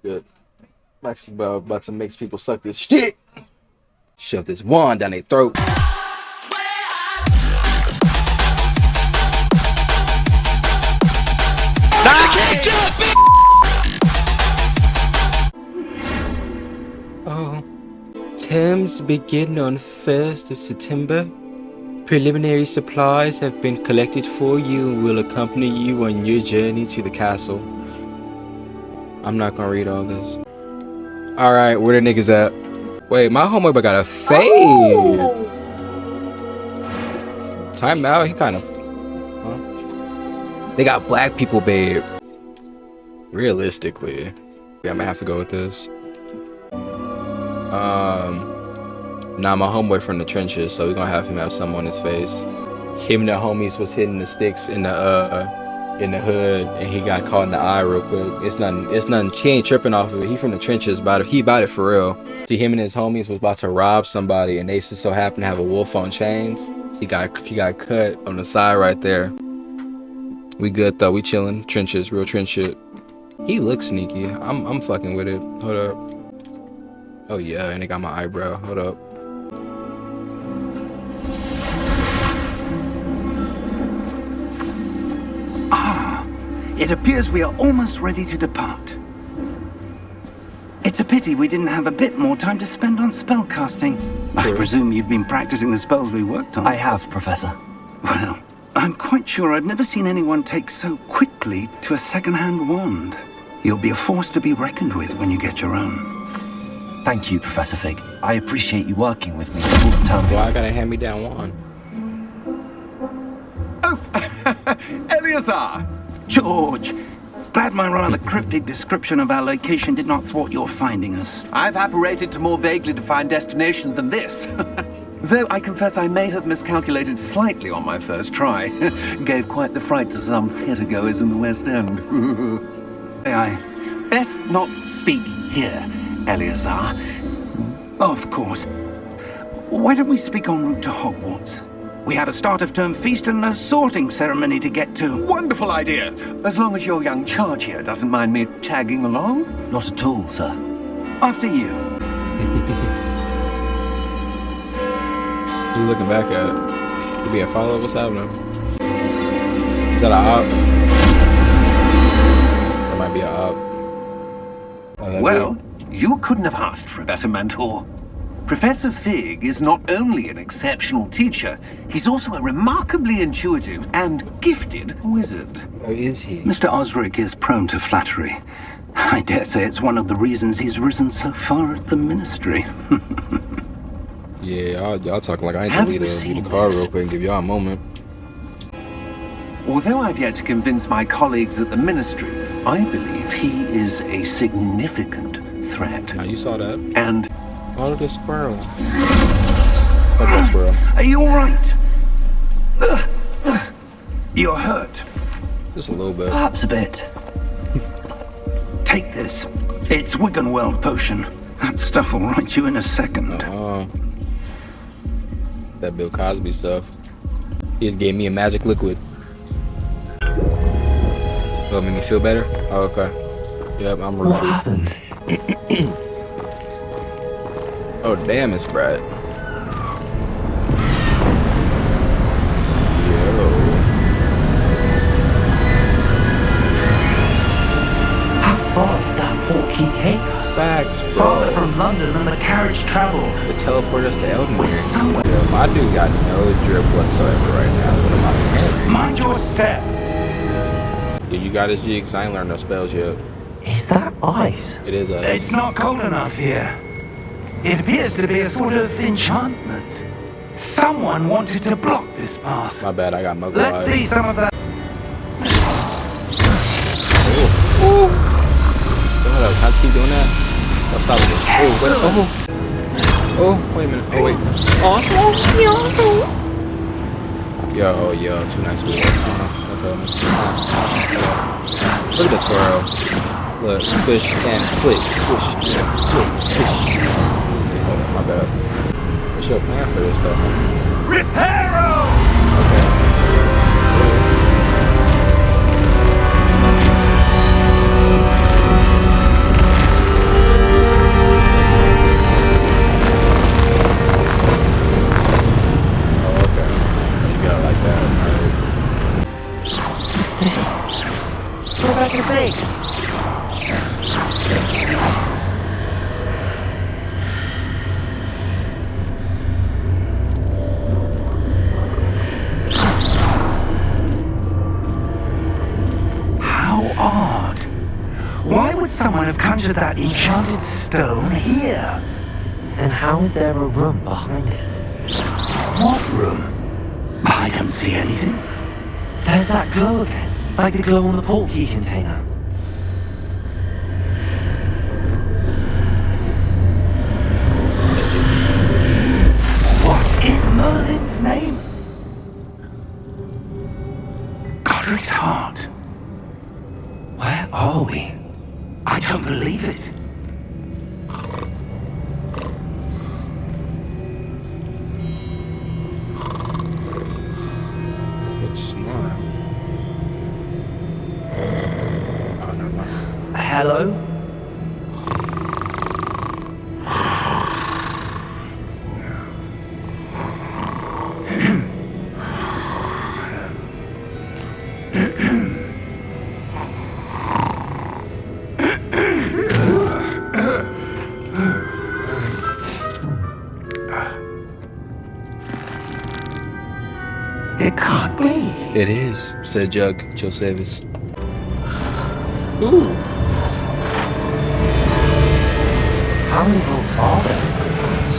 Good. Actually, about to make people suck this shit. Shove this wand down their throat. Oh, terms begin on 1st of September. Preliminary supplies have been collected for you and will accompany you on your journey to the castle. I'm not gonna read all this. Alright, where the niggas at? Wait, my homeboy got a fade. Time out, he kind of... Huh? They got black people, babe. Realistically. Yeah, I'm gonna have to go with this. Nah, my homeboy from the trenches, so we're gonna have him have some on his face. Him and the homies was hitting the sticks in the hood, and he got caught in the eye real quick. It's nothing. He ain't tripping off of it. He from the trenches, about it. He about it for real. See, him and his homies was about to rob somebody, and they just so happened to have a wolf on chains. He got cut on the side right there. We good though. We chilling. Trenches, real trench shit. He looks sneaky. I'm fucking with it. Hold up. Oh yeah, and they got my eyebrow. Hold up. It appears we are almost ready to depart. It's a pity we didn't have a bit more time to spend on spellcasting. I presume you've been practicing the spells we worked on. I have, Professor. Well, I'm quite sure I've never seen anyone take so quickly to a second-hand wand. You'll be a force to be reckoned with when you get your own. Thank you, Professor Fig. I appreciate you working with me all the time. Well, I got a hand-me-down wand. Oh, Eleazar! George, glad my rather cryptic description of our location did not thwart your finding us. I've apparated to more vaguely defined destinations than this. Though I confess I may have miscalculated slightly on my first try. Gave quite the fright to some theatre-goers in the West End. I Best not speak here, Eleazar. Of course. Why don't we speak en route to Hogwarts? We have a start-of-term feast and a sorting ceremony to get to. Wonderful idea! As long as your young charge here doesn't mind me tagging along. Not at all, sir. After you. He's looking back at it. Could be a follow. What's happening? Is that a op? That might be a op. Well, you couldn't have asked for a better mentor. Professor Fig is not only an exceptional teacher, he's also a remarkably intuitive and gifted wizard. Or is he? Mr. Osric is prone to flattery. I dare say it's one of the reasons he's risen so far at the ministry. Yeah, y'all talking like I ain't Have gonna you leave seen the car this? real quick and give y'all a moment. Although I've yet to convince my colleagues at the ministry, I believe he is a significant threat. Now you saw that. And Oh, the squirrel. Fuck that squirrel. Are you all right? You're hurt. Just a little bit. Perhaps a bit. Take this. It's Wiggenweld potion. That stuff will right you in a second. That Bill Cosby stuff. He just gave me a magic liquid. Oh, it made me feel better? Oh, okay. Yep, I'm rooting What for you. happened? Oh, damn, it's Brad. How far did that portkey take us? Facts, bro. Farther from London than the carriage traveled. To teleport us to Elden With Ring. someone. Yo, my dude got no drip whatsoever right now. What am I doing? Mind your step. Yeah, you got his jigs. I ain't learned no spells yet. Is that ice? It is us. It's not cold enough here. It appears to be a sort of enchantment. Someone wanted to block this path. My bad, I got muggle Let's eyes. see some of that. Hold up, can I just keep doing that? Stop it. Oh, wait a minute. Oh, wait. Yo, too nice with it. Okay. Look at the twirl. Look, swish and flick, swish, swish. Oh, my bad. What's your plan for this though? Reparo! Okay. conjured that enchanted stone here. Then how is there a room behind it? What room? I don't see anything. There's that glow again, like the glow on the portkey container. What in Merlin's name? Godric's heart. Where are we? I don't believe it. It's not. Oh, never mind. Hello? It can't be. It is, said Jug Josephus. How many vaults are there in Hogwarts?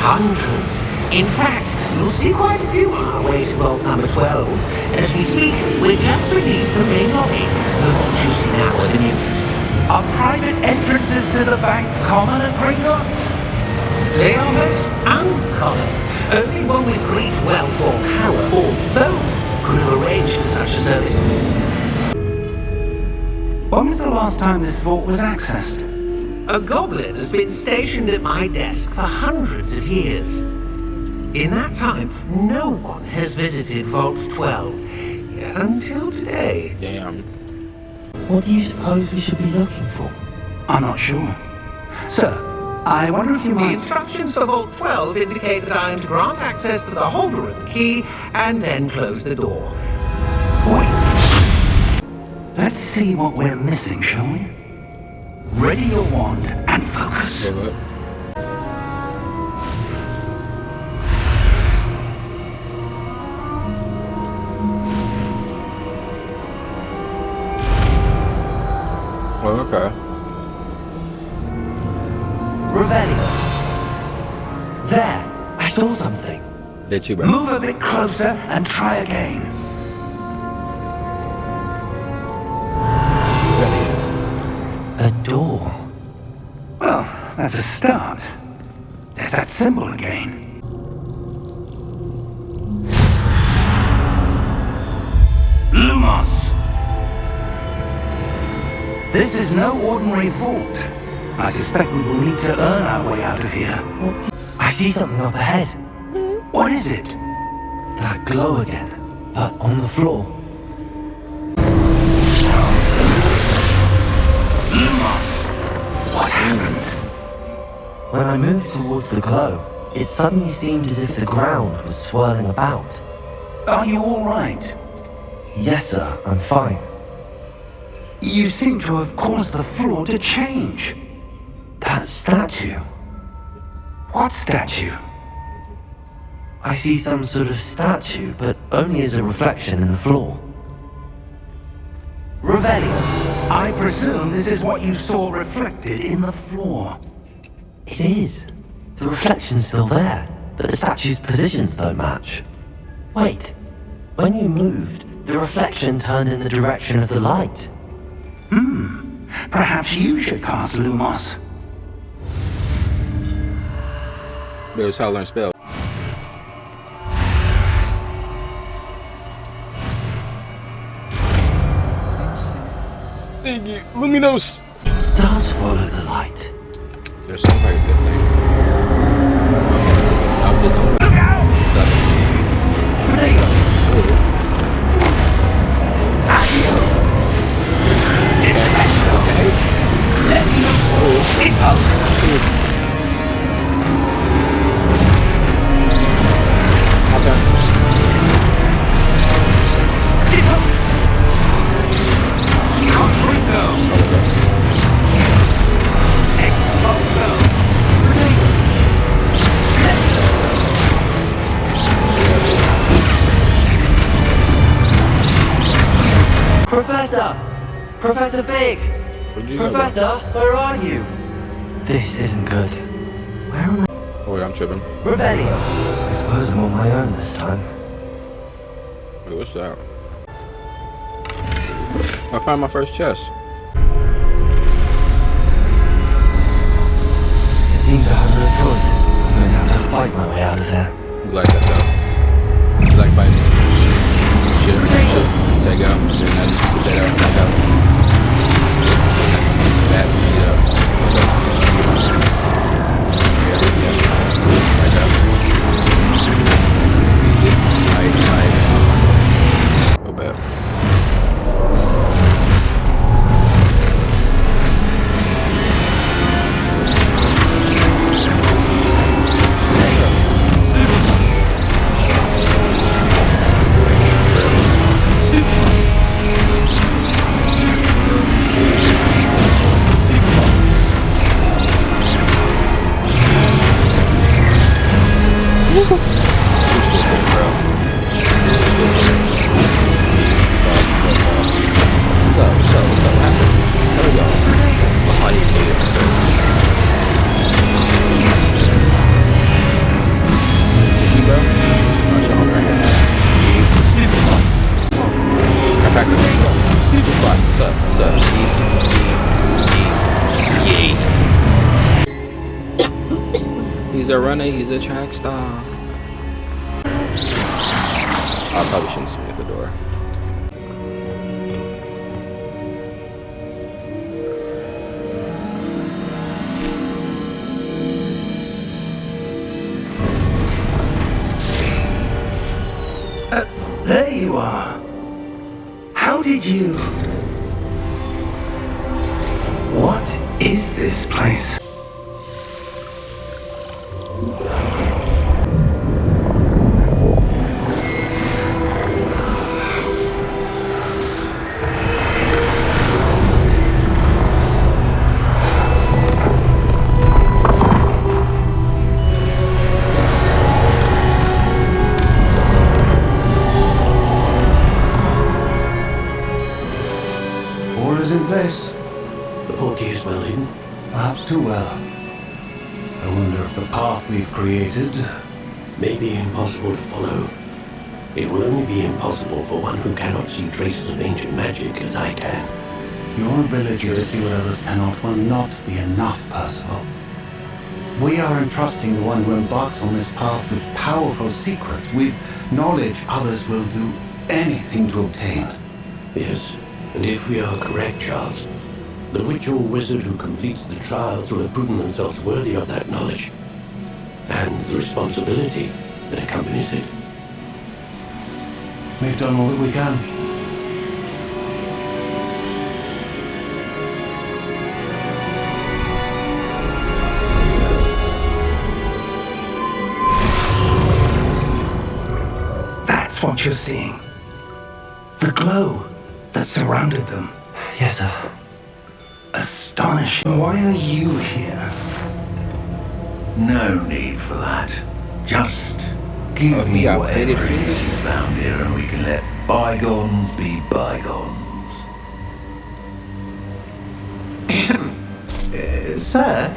Hundreds. In fact, you'll see quite a few on our way to vault number 12. As we speak, we're just beneath the main lobby. The vaults you see now are the newest. Are private entrances to the bank common at Gringotts? They are most uncommon. Only one with great wealth or power, or both, could have arranged for such a service. When was the last time this vault was accessed? A goblin has been stationed at my desk for hundreds of years. In that time, no one has visited Vault 12. Until today. Damn. What do you suppose we should be looking for? I'm not sure. Sir, I wonder if you The might... instructions for Vault 12 indicate that I am to grant access to the holder of the key and then close the door. Wait. Let's see what we're missing, shall we? Ready your wand and focus. Hold up. Oh, okay. Revelio. There! I saw something. Did you, bro? Move a bit closer and try again. A door. Well, that's a start. There's that symbol again. Lumos! This is no ordinary vault. I suspect we will need to earn our way out of here. I see something up ahead. What is it? That glow again, but on the floor. Lumos! What happened? When I moved towards the glow, it suddenly seemed as if the ground was swirling about. Are you all right? Yes, sir, I'm fine. You seem to have caused the floor to change. That statue. What statue? I see some sort of statue, but only as a reflection in the floor. Revelio, I presume this is what you saw reflected in the floor. It is. The reflection's still there, but the statue's positions don't match. Wait, when you moved, the reflection turned in the direction of the light. Perhaps you should cast Lumos. That's how I learn spell. Thank you. Luminos. It does follow the light. There's some very good thing. Look out! Protego! My turn. Professor! Professor Fig! you Professor, where are you? This isn't good. Where am I? Oh, wait, I'm tripping. Revelio. I suppose I'm on my own this time. Wait, what's that? I found my first chest. It seems I have no choice. I'm going to have to fight my way out of there. You like that though? You like fighting? Shit, take out, and then potato, take out. That, yeah. Right there. Easy. Light. Oh, bad. He's a runner, he's a track star. I probably shouldn't swing at the door. There you are. How did you... What is this place? All is in place. The portkey is well hidden. Perhaps too well. I wonder if the path we've created... May be impossible to follow. It will only be impossible for one who cannot see traces of ancient magic as I can. Your ability to see what others cannot will not be enough, Percival. We are entrusting the one who embarks on this path with powerful secrets, with knowledge others will do anything to obtain. Yes, and if we are correct, Charles, the witch or wizard who completes the trials will have proven themselves worthy of that knowledge, and the responsibility that accompanies it. We've done all that we can. That's what you're seeing. The glow that surrounded them. Yes, sir. Astonishing. Why are you here? No need for that. Just give me yeah, whatever it faded is fingers. you found here and we can let bygones be bygones. Sir,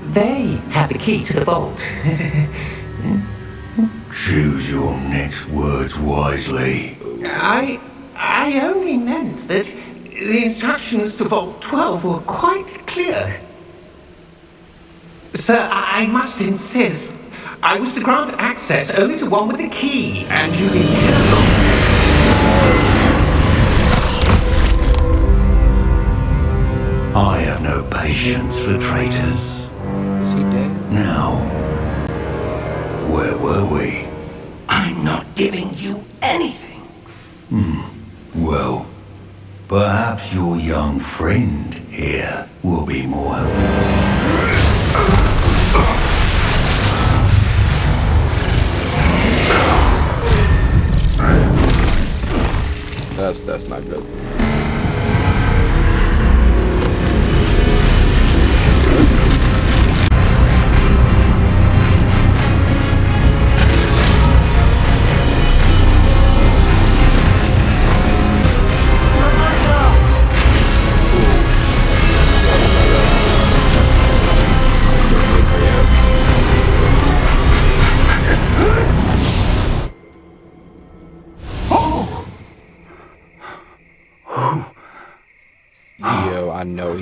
they have the key to the vault. Choose your next words wisely. I only meant that the instructions to Vault 12 were quite clear. Sir, I must insist. I was to grant access only to one with the key, and you didn't have. I have no patience for traitors. Is he dead? Now, where were we? I'm not giving you anything. Well, perhaps your young friend here will be more helpful. That's not good.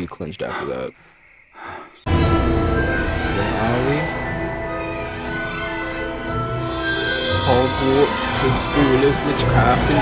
clenched after that. Where are we? Hogwarts, the School of Witchcraft and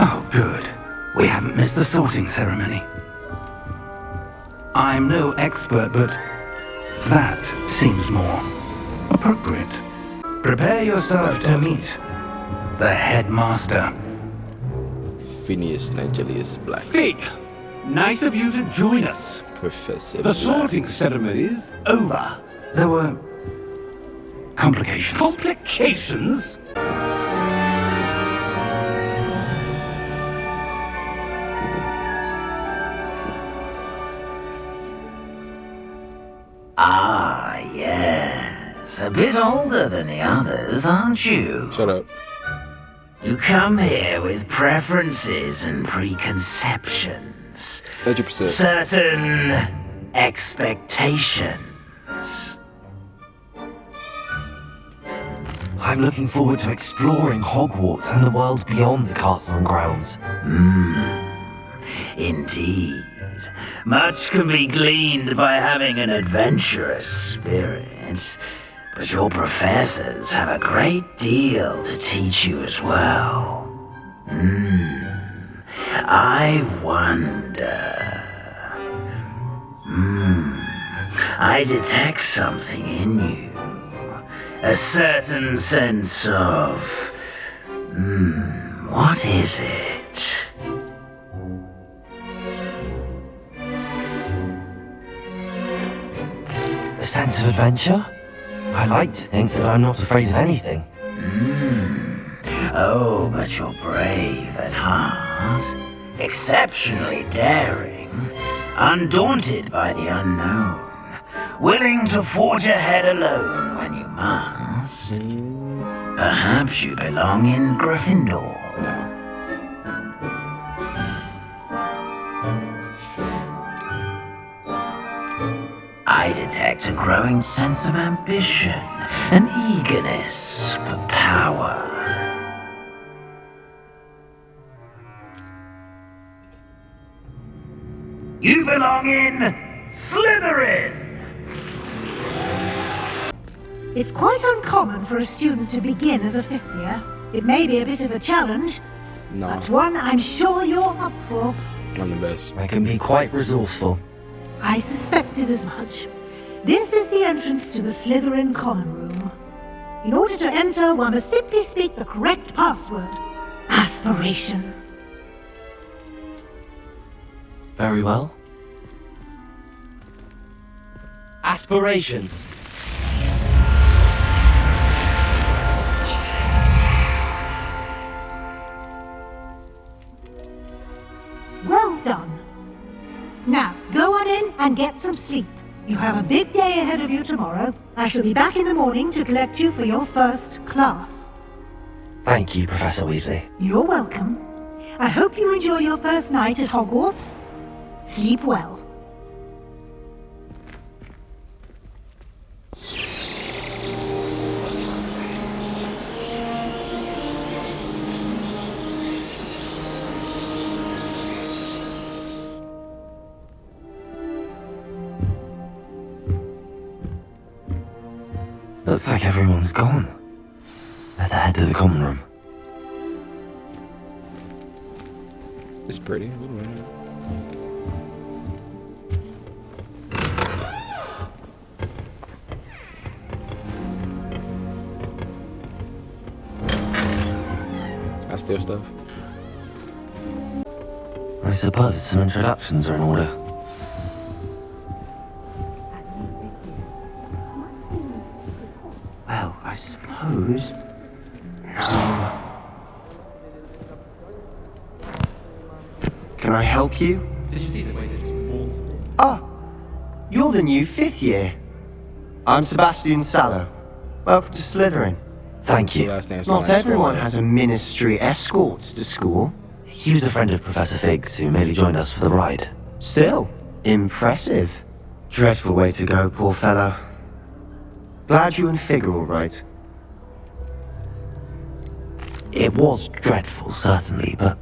Oh, good. We haven't missed the sorting ceremony. I'm no expert, but that seems more appropriate. Prepare yourself to meet the headmaster. Phineas Nigelius Black. Fig, nice of you to join us. Professor The Black. sorting ceremony's over. There were complications. Complications? Ah, yes. A bit older than the others, aren't you? Shut up. You come here with preferences and preconceptions. 100%. Certain expectations. I'm looking forward to exploring Hogwarts and the world beyond the castle and grounds. Indeed. Much can be gleaned by having an adventurous spirit, but your professors have a great deal to teach you as well. I wonder... I detect something in you. A certain sense of... what is it? A sense of adventure? I like to think that I'm not afraid of anything. Oh, but you're brave at heart, exceptionally daring, undaunted by the unknown, willing to forge ahead alone when you must. Perhaps you belong in Gryffindor. I detect a growing sense of ambition, an eagerness for power. You belong in Slytherin! It's quite uncommon for a student to begin as a fifth year. It may be a bit of a challenge, Nah, but one I'm sure you're up for. I'm the best. I can be quite resourceful. I suspected as much. This is the entrance to the Slytherin Common Room. In order to enter, one must simply speak the correct password. Aspiration. Very well. Aspiration. Well done. Now, go on in and get some sleep. You have a big day ahead of you tomorrow. I shall be back in the morning to collect you for your first class. Thank you, Professor Weasley. You're welcome. I hope you enjoy your first night at Hogwarts. Sleep well. Looks like everyone's gone. Better head to the common room. It's pretty. A little bit. I steal stuff. I suppose some introductions are in order. Well, I suppose... Can I help you? Did you see the way this walls? Ah, you're the new 5th year. I'm Sebastian Sallow. Welcome to Slytherin. Thank you. Not everyone has a ministry escort to school. He was a friend of Professor Fig's who merely joined us for the ride. Still, impressive. Dreadful way to go, poor fellow. Glad you and Fig are all right. It was dreadful, certainly, but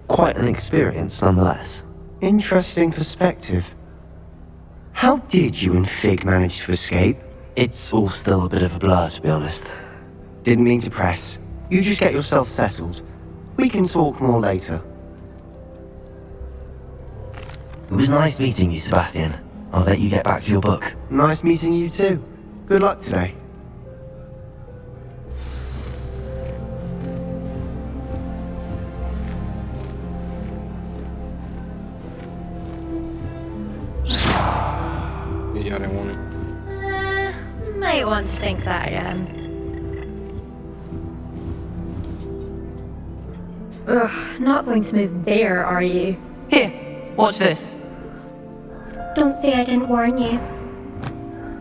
quite an experience nonetheless. Interesting perspective. How did you and Fig manage to escape? It's all still a bit of a blur, to be honest. Didn't mean to press. You just get yourself settled. We can talk more later. It was nice meeting you, Sebastian. I'll let you get back to your book. Nice meeting you too. Good luck today. Yeah, I didn't want it. Might want to think that again. Ugh, not going to move there, are you? Here, watch this. Don't say I didn't warn you.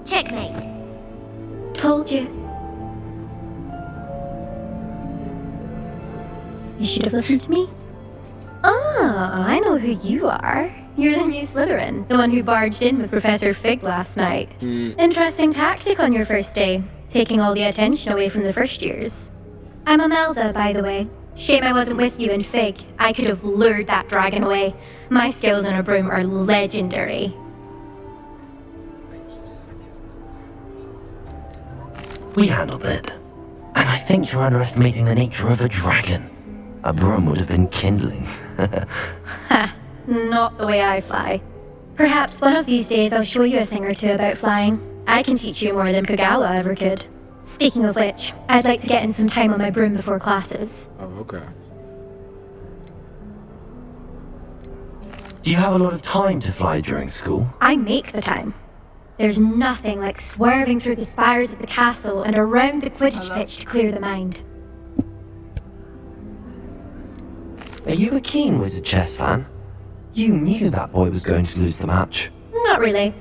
Checkmate. Told you. You should have listened to me. Ah, I know who you are. You're the new Slytherin, the one who barged in with Professor Fig last night. Interesting tactic on your first day, taking all the attention away from the first years. I'm Imelda, by the way. Shame I wasn't with you in Fig. I could have lured that dragon away. My skills on a broom are legendary. We handled it. And I think you're underestimating the nature of a dragon. A broom would have been kindling. Ha, not the way I fly. Perhaps one of these days I'll show you a thing or two about flying. I can teach you more than Kagawa ever could. Speaking of which, I'd like to get in some time on my broom before classes. Oh, okay. Do you have a lot of time to fly during school? I make the time. There's nothing like swerving through the spires of the castle and around the Quidditch pitch to clear the mind. Are you a keen Wizard chess fan? You knew that boy was going to lose the match. Not really.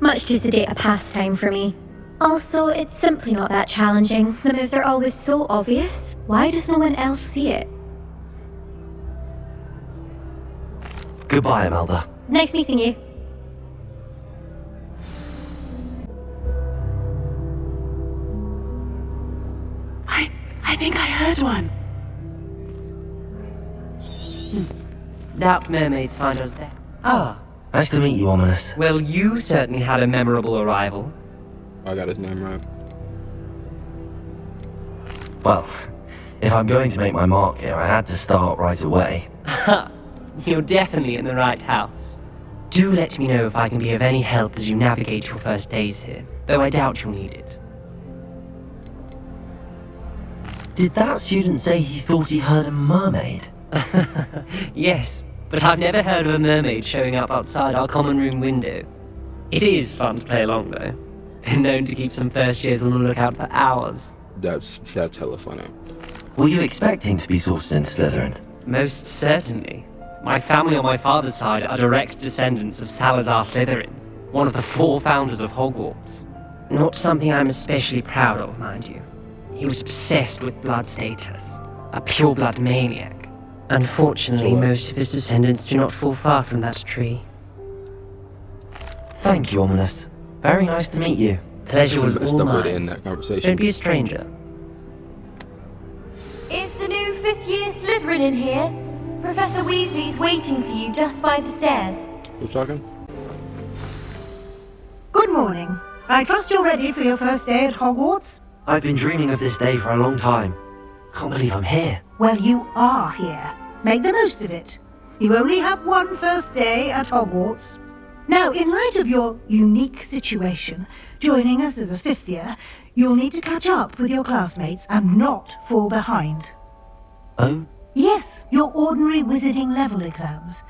Much too sedate a pastime for me. Also, it's simply not that challenging. The moves are always so obvious. Why does no one else see it? Goodbye, Imelda. Nice meeting you. I think I heard one. Doubt mermaids find us there. Ah. Nice to meet you, Ominous. Well, you certainly had a memorable arrival. I got his name right. Well, if I'm going to make my mark here, I had to start right away. Ha! You're definitely in the right house. Do let me know if I can be of any help as you navigate your first days here, though I doubt you'll need it. Did that student say he thought he heard a mermaid? Yes, but I've never heard of a mermaid showing up outside our common room window. It is fun to play along, though. Been known to keep some first years on the lookout for hours. That's hella funny. Were you expecting to be sourced into Slytherin? Most certainly. My family on my father's side are direct descendants of Salazar Slytherin, one of the 4 founders of Hogwarts. Not something I'm especially proud of, mind you. He was obsessed with blood status, a pure-blood maniac. Unfortunately, most of his descendants do not fall far from that tree. Thank you, Ominous. Very nice to meet you. Pleasure was all mine. In that conversation. Don't be a stranger. Is the new 5th year Slytherin in here? Professor Weasley's waiting for you just by the stairs. Who's talking? Good morning. I trust you're ready for your first day at Hogwarts? I've been dreaming of this day for a long time. Can't believe I'm here. Well, you are here. Make the most of it. You only have one first day at Hogwarts. Now, in light of your unique situation, joining us as a 5th year, you'll need to catch up with your classmates and not fall behind. Oh? Yes, your ordinary wizarding level exams.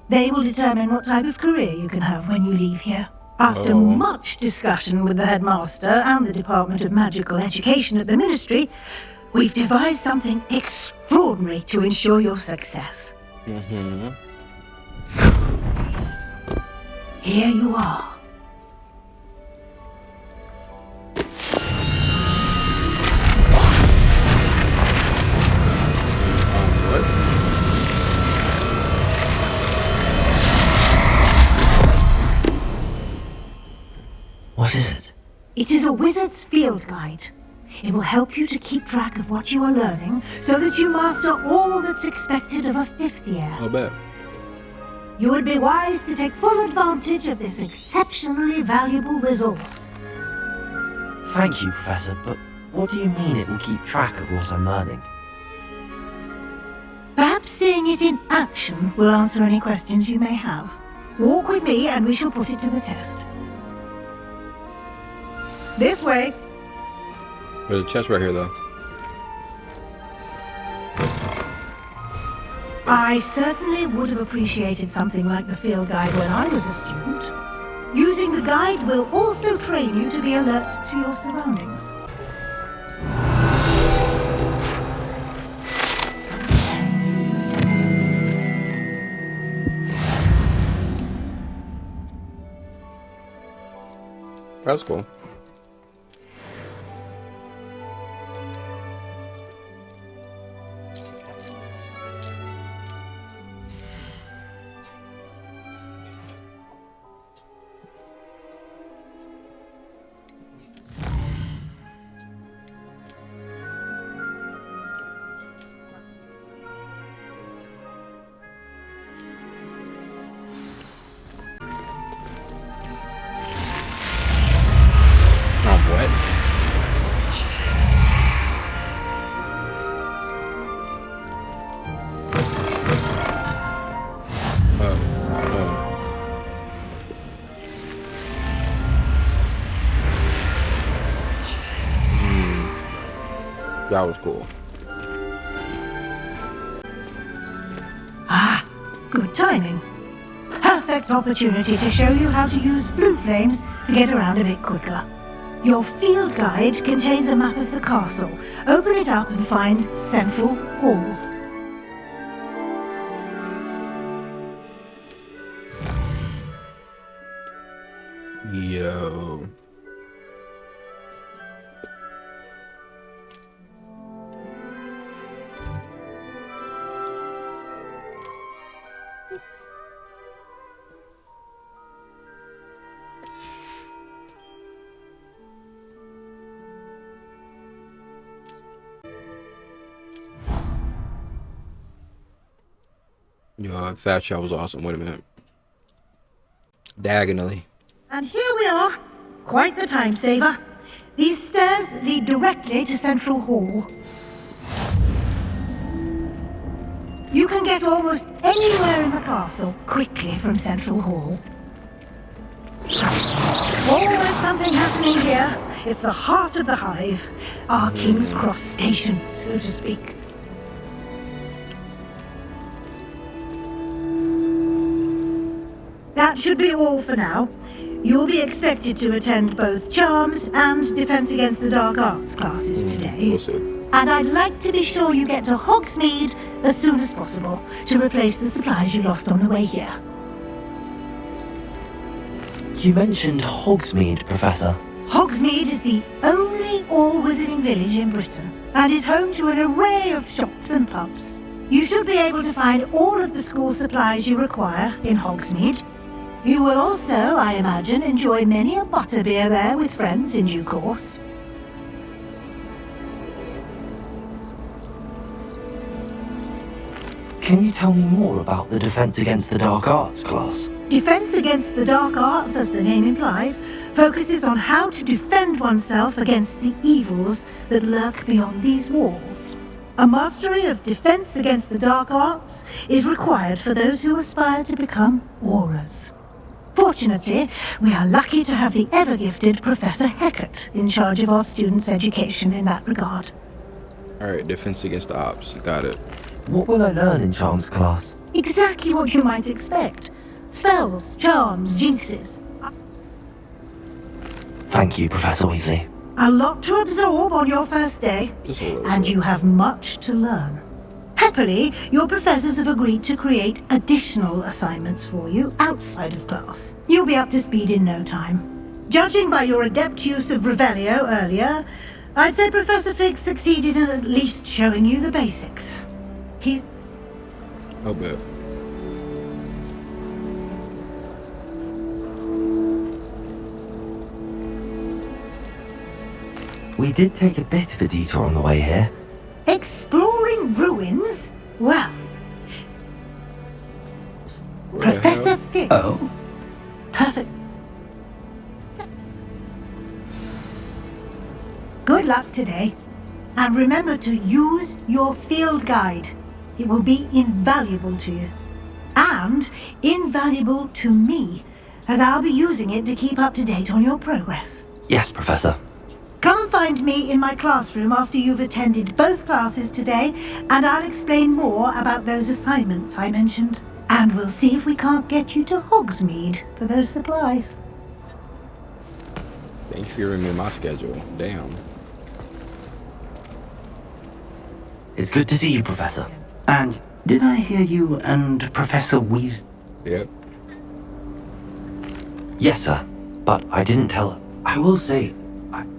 They will determine what type of career you can have when you leave here. After much discussion with the headmaster and the Department of Magical Education at the Ministry, we've devised something extraordinary to ensure your success. Here you are. What is it? It is a wizard's field guide. It will help you to keep track of what you are learning so that you master all that's expected of a 5th year. I'll bet. You would be wise to take full advantage of this exceptionally valuable resource. Thank you, Professor, but what do you mean it will keep track of what I'm learning? Perhaps seeing it in action will answer any questions you may have. Walk with me and we shall put it to the test. This way. There's a chest right here, though. I certainly would have appreciated something like the field guide when I was a student. Using the guide will also train you to be alert to your surroundings. That's cool. That was cool. Ah, good timing. Perfect opportunity to show you how to use blue flames to get around a bit quicker. Your field guide contains a map of the castle. Open it up and find Central Hall. Yo. Yo, that shot was awesome. Wait a minute. Diagonally. And here we are. Quite the time saver. These stairs lead directly to Central Hall. You can get almost anywhere in the castle quickly from Central Hall. Always something happening here. It's the heart of the hive. Our King's Cross station, so to speak. That should be all for now. You'll be expected to attend both Charms and Defense Against the Dark Arts classes today. We'll see. And I'd like to be sure you get to Hogsmeade as soon as possible to replace the supplies you lost on the way here. You mentioned Hogsmeade, Professor. Hogsmeade is the only all-wizarding village in Britain and is home to an array of shops and pubs. You should be able to find all of the school supplies you require in Hogsmeade. You will also, I imagine, enjoy many a butterbeer there with friends in due course. Can you tell me more about the Defense Against the Dark Arts class? Defense Against the Dark Arts, as the name implies, focuses on how to defend oneself against the evils that lurk beyond these walls. A mastery of Defense Against the Dark Arts is required for those who aspire to become Aurors. Fortunately, we are lucky to have the ever-gifted Professor Heckert in charge of our students' education in that regard. Alright, Defense Against the Ops. Got it. What will I learn in Charms class? Exactly what you might expect. Spells, charms, jinxes. Thank you, Professor Weasley. A lot to absorb on your first day, Just a little and bit. you have much to learn. Happily, your professors have agreed to create additional assignments for you outside of class. You'll be up to speed in no time. Judging by your adept use of Revelio earlier, I'd say Professor Fig succeeded in at least showing you the basics. I'll bet. We did take a bit of a detour on the way here. Exploring ruins? Well, Professor Fig. Oh? Perfect. Good luck today. And remember to use your field guide. It will be invaluable to you. And invaluable to me, as I'll be using it to keep up to date on your progress. Yes, Professor. Come and find me in my classroom after you've attended both classes today, and I'll explain more about those assignments I mentioned. And we'll see if we can't get you to Hogsmeade for those supplies. Thank you for giving me my schedule. Damn. It's good to see you, Professor. And did I hear you and Professor Weasley? Yep. Yes, sir. But I didn't tell her. I will say...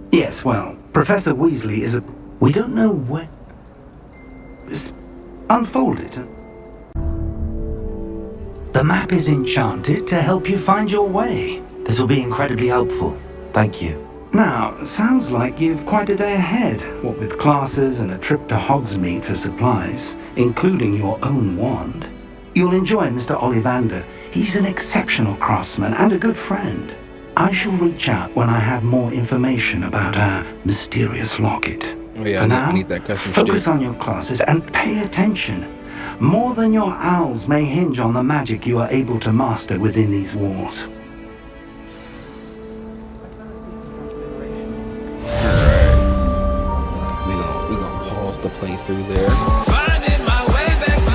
Yes, well, Professor Weasley is a... We don't know where... Unfold it. The map is enchanted to help you find your way. This will be incredibly helpful. Thank you. Now, sounds like you've quite a day ahead, what with classes and a trip to Hogsmeade for supplies, including your own wand. You'll enjoy Mr. Ollivander. He's an exceptional craftsman and a good friend. I shall reach out when I have more information about our mysterious locket. Oh yeah, for now, I need that custom focus stick. on your classes and pay attention. More than your owls may hinge on the magic you are able to master within these walls. We gonna pause the playthrough there. Finding my way back to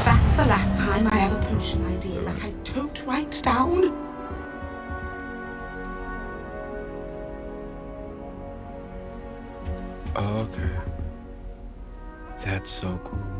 That's the last time I have a potion idea that I don't write down. Okay. That's so cool.